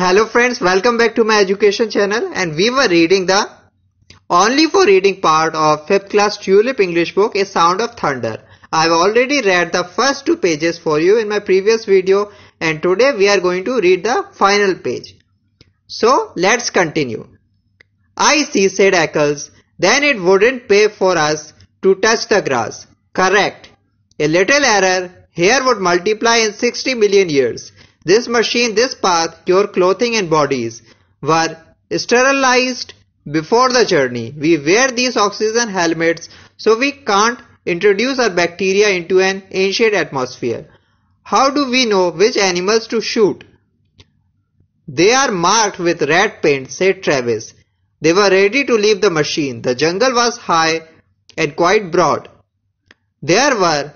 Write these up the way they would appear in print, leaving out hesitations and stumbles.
Hello friends, welcome back to my education channel, and we were reading the only for reading part of 5th class Tulip English book, A Sound of Thunder. I've already read the first 2 pages for you in my previous video, and today we are going to read the final page. So let's continue. I see, said Eccles, then it wouldn't pay for us to touch the grass. Correct. A little error here would multiply in 60 million years. This machine, this path, your clothing and bodies were sterilized before the journey. We wear these oxygen helmets so we can't introduce our bacteria into an ancient atmosphere. How do we know which animals to shoot? They are marked with red paint, said Travis. They were ready to leave the machine. The jungle was high and quite broad. There were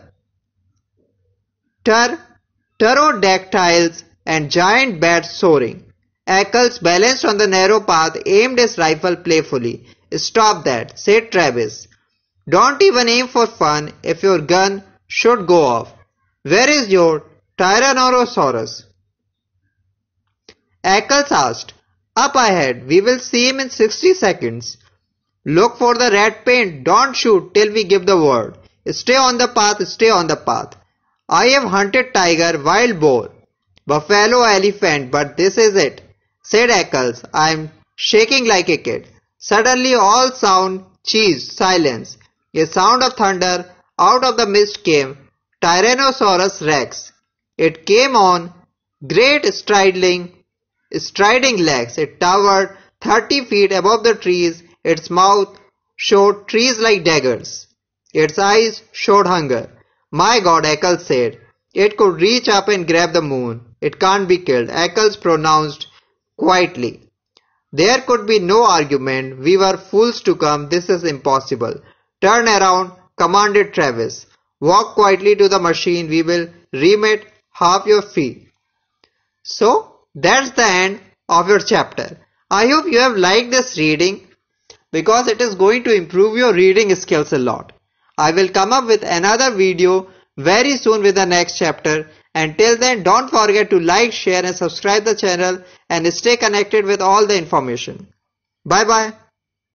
pterodactyls and giant bats soaring. Eccles, balanced on the narrow path, aimed his rifle playfully. Stop that, said Travis. Don't even aim for fun if your gun should go off. Where is your Tyrannosaurus? Eccles asked. Up ahead, we will see him in 60 seconds. Look for the red paint, don't shoot till we give the word. Stay on the path, stay on the path. I have hunted tiger, wild boar, buffalo, elephant, but this is it, said Eccles. I am shaking like a kid. Suddenly all sound ceased, silence. A sound of thunder out of the mist came. Tyrannosaurus Rex. It came on great striding legs. It towered 30 feet above the trees. Its mouth showed trees like daggers. Its eyes showed hunger. My God, Eccles said. It could reach up and grab the moon. It can't be killed, Eccles pronounced quietly. There could be no argument. We were fools to come. This is impossible. Turn around, commanded Travis. Walk quietly to the machine. We will remit half your fee. So, that's the end of your chapter. I hope you have liked this reading because it is going to improve your reading skills a lot. I will come up with another video very soon with the next chapter. Until then, don't forget to like, share and subscribe the channel and stay connected with all the information. Bye bye.